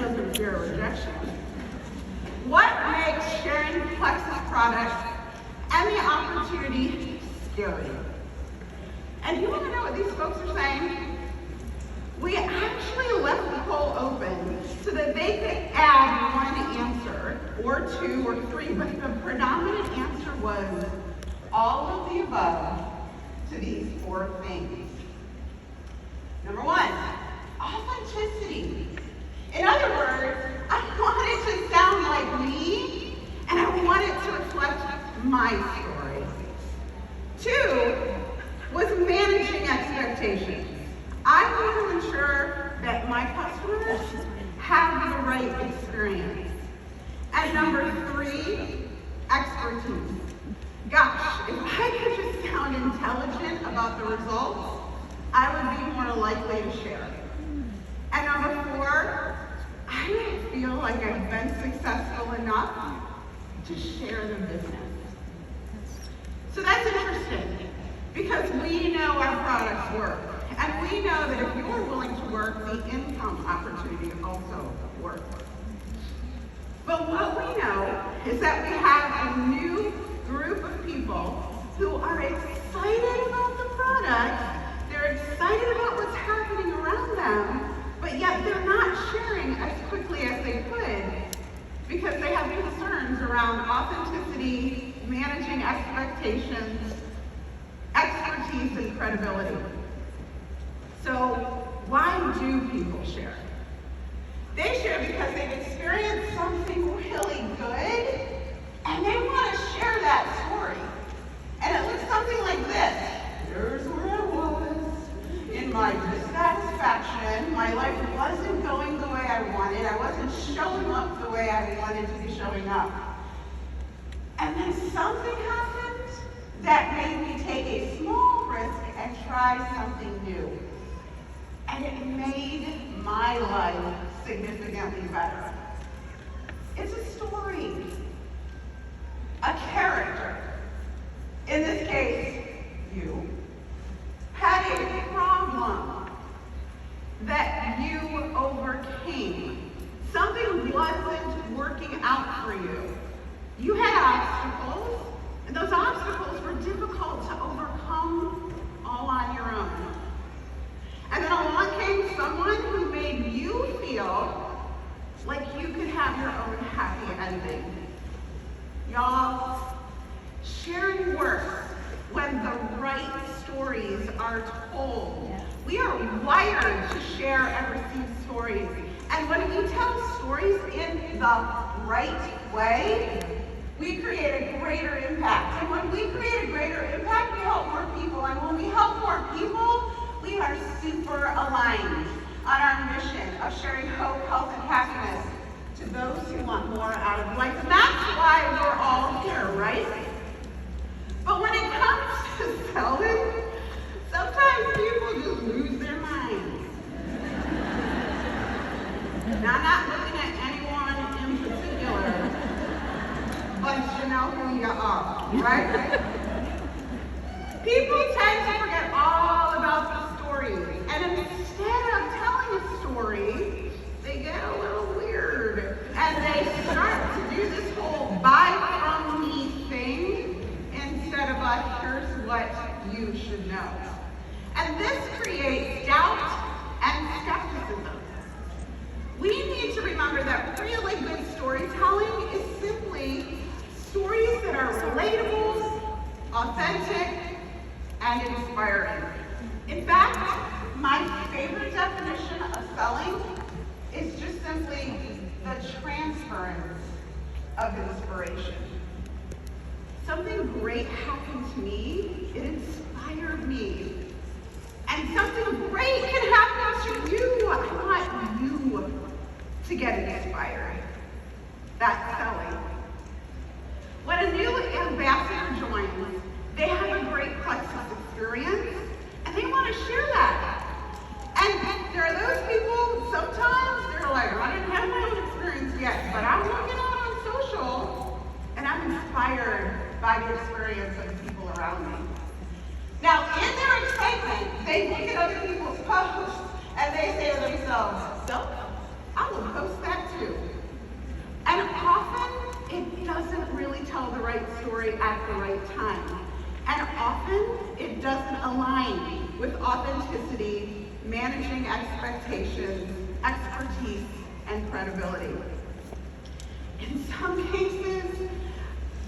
doesn't fear rejection. What makes sharing Plexus products and the opportunity scary? And you want to know what these folks are saying? We actually left the poll open so that they could add one answer, or two, or three, but the predominant answer was all of the above to these four things. Number one, authenticity. In other words, I want it to sound like me, and I want it to reflect my story. Two was managing expectations. I want to ensure that my customers have the right experience. And number three, expertise. Gosh, if I could just sound intelligent about the results, I would be more likely to share. And number four, I don't feel like I've been successful enough to share the business. So that's interesting, because we know our products work. And we know that if you're willing to work, the income opportunity also works. But what we know is that we have a new group of people who are excited about the product, they're excited about what's happening around them, but yet they're not sharing as quickly as they could because they have concerns around authenticity, managing expectations, expertise, and credibility. So why do people share? They share because they've experienced something really good, and they want to share that story. And it looks something like this. Here's where I was in my dissatisfaction. My life wasn't going the way I wanted. I wasn't showing up the way I wanted to be showing up. And then something happened that made me take a small risk and try something new. And it made my life significantly better. It's a story, a character. In this case, you had a problem that you overcame. Something wasn't working out for you. You had obstacles, and those obstacles were difficult to overcome all on your own. And then along came someone who made you feel like you could have your own happy ending. Y'all, sharing works when the right stories are told. We are wired to share and receive stories. And when we tell stories in the right way, we create a greater impact. And when we create a greater impact, we help more people. And when we help more people, we are super aligned on our mission of sharing hope, health, and happiness to those who want more out of life. And that's why we're all here, right? But when it comes to selling, sometimes people just lose their minds. Now, I'm not looking at anyone in particular, but you know who you are, right? People tend to forget all about the story, and instead of telling a story, they get a little weird, and they start to do this whole buy from me thing instead of a here's what you should know. And this creates doubt and skepticism. We need to remember that really good storytelling is simply stories that are relatable, authentic, and inspiring. In fact, my favorite definition of selling is just simply the transference of inspiration. Something great happened to me, it inspired me. And something great can happen to you. I want you to get inspired. That's selling. When a new ambassador joins, they have a great Plexus experience, and they want to share that. And there are those people, sometimes they're like, I didn't have my own experience yet, but I'm looking out on social, and I'm inspired by the experience of the people around me. Now, in their excitement, they look at other people's posts, and they say to themselves, so, I will post that too. And often, it doesn't really tell the right story at the right time. And often, it doesn't align with authenticity, managing expectations, expertise, and credibility. In some cases,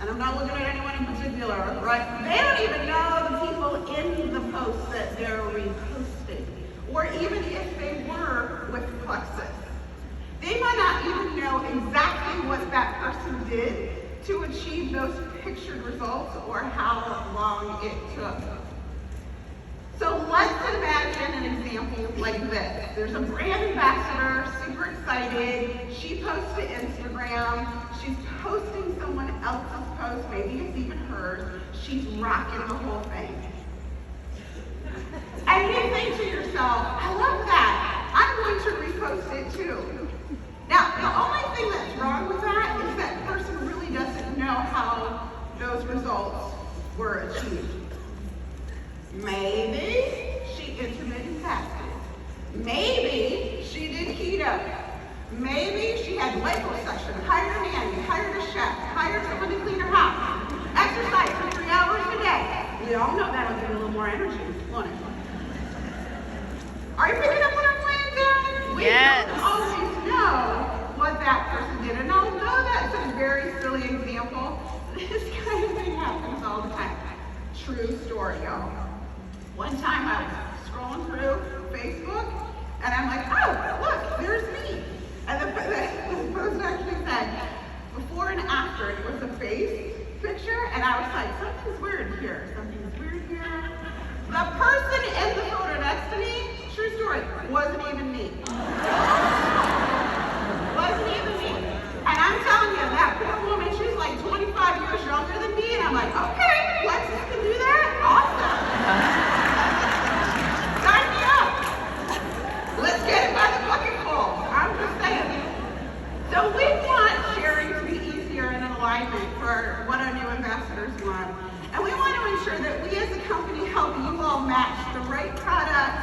and I'm not looking at anyone in particular, right? They don't even know the people in the post that they're reposting, or even if they were with Plexus. They might not even know exactly what that person did to achieve those pictured results or how long it took. So let's imagine an example like this. There's a brand ambassador, super excited. She posts to Instagram. She's posting someone else's post, maybe it's even hers. She's rocking the whole thing. And you think to yourself, I love that. I'm going to repost it too. Now, the only thing that's wrong with that is that person really doesn't know how those results were achieved. Maybe she intermittent fasted. Maybe she did keto. Maybe she had liposuction, hired a nanny, hired a chef, hired someone to clean her house, exercise for 3 hours a day. We all know that'll give you a little more energy, won't it? Are you picking up what I'm laying down? We don't always know what that person did. And although that's a very silly example, this kind of thing happens all the time. True story, y'all. One time I was scrolling through Facebook, and I'm like, oh, look, there's me. And the post actually said, before and after, it was a face picture, and I was like, something's weird here. Something's weird here. The person in the photo next to me, true story, wasn't even me. Wasn't even me. And I'm telling you, that poor woman, she's like 25 years younger than me, and I'm like, okay, Lexus can do that? Awesome. Sign me up. Let's get it by the bucketful. I'm just saying. So we want sharing to be easier and in alignment for what our new ambassadors want. And we want to ensure that we as a company help you all match the right product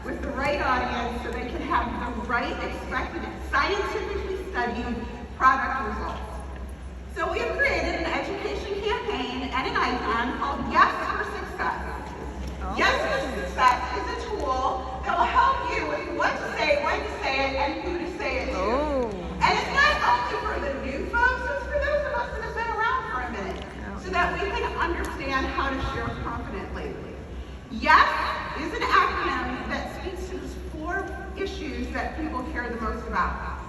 with the right audience so they can have the right expected scientifically studied product results. So we have created an education campaign and an icon called Yes for Success. Yes for Success is a tool that will help you with what to say, when to say it, and who to say it to. And it's not only for the new folks, it's for those of us that have been around for a minute, so that we can understand how to share confidently. Yes is an acronym that speaks to the 4 issues that people care the most about.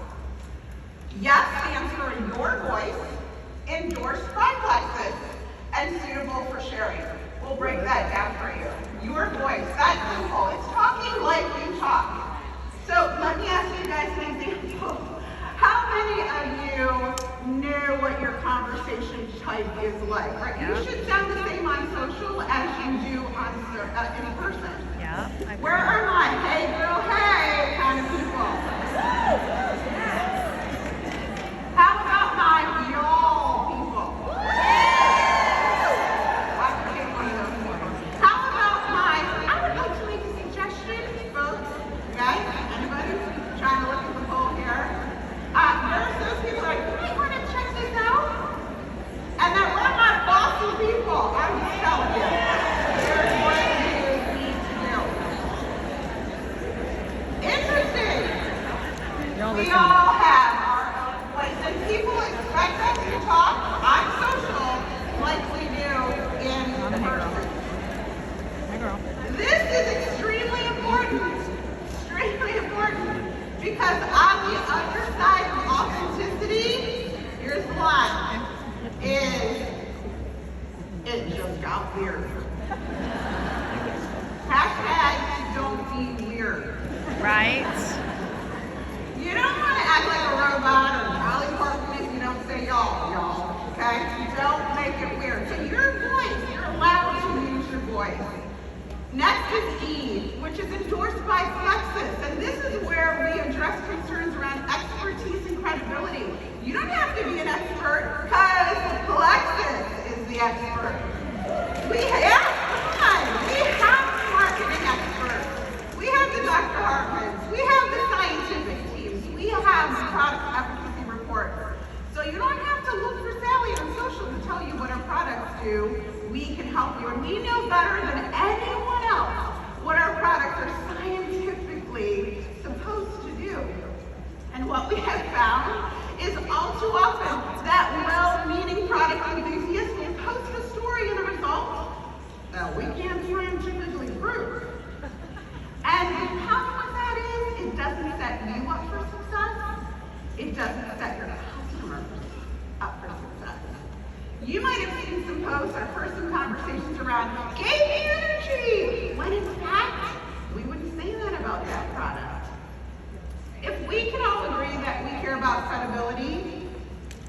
Yes stands for your voice, endorsed by Plexus, and suitable for sharing. We'll break that down for you. Your voice, that's simple. It's talking like you talk. So let me ask you guys an example. How many of you know what your conversation type is like? Right? Yeah. You should sound the same on social as you do on in person. Yeah. Where are my hey girl, hey kind of people? How about my y'all people? I can take one of those ones. How about my I would like to make a suggestion, folks? Guys, anybody trying to look at the poll here? There's those people like, you might want to check this out. And then what about bossy people? I'm just telling you. Here's what you need to do. Interesting. We all have our own voice. And people expect us to talk on social like we do in person. This is extremely important. Extremely important. Because on the other side of authenticity, here's the line, is it just got weird. Hashtag don't be weird. Right? You don't want to act like a robot or Dolly Parton if you don't say y'all, okay? Don't make it weird. So your voice, you're allowed to use your voice. Next is E, which is endorsed by Plexus, and this is where we address concerns around expertise and credibility. You don't have to be an expert, because Plexus is the expert. We have the marketing experts. We have the Dr. Hartmans. We have the scientific teams. We have help you. And we know better than anyone else what our products are scientifically supposed to do. And what we have found is all too often that well-meaning product enthusiast will post a story and a result that we can't scientifically prove. And the problem with that is it doesn't set you up for success. It doesn't set your customers up for success. You might have seen some posts or heard some conversations around gave me energy, when in fact, we wouldn't say that about that product. If we can all agree that we care about credibility,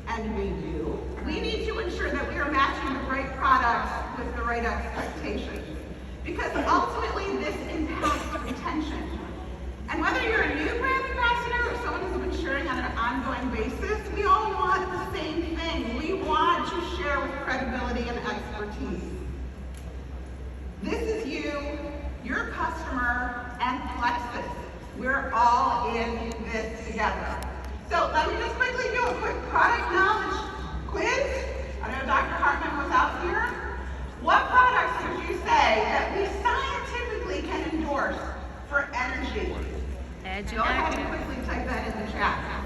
and we do, we need to ensure that we are matching the right products with the right expectations. Because ultimately, this impacts retention. And whether you're a new brand ambassador or someone who's been sharing on an ongoing basis, we all want the same thing. We want to share with credibility and expertise. This is you, your customer, and Plexus. We're all in this together. So let me just quickly do a quick product knowledge quiz. I know Dr. Hartman was out here. What products would you say that we scientifically can endorse for energy? Go ahead and quickly type that in the chat.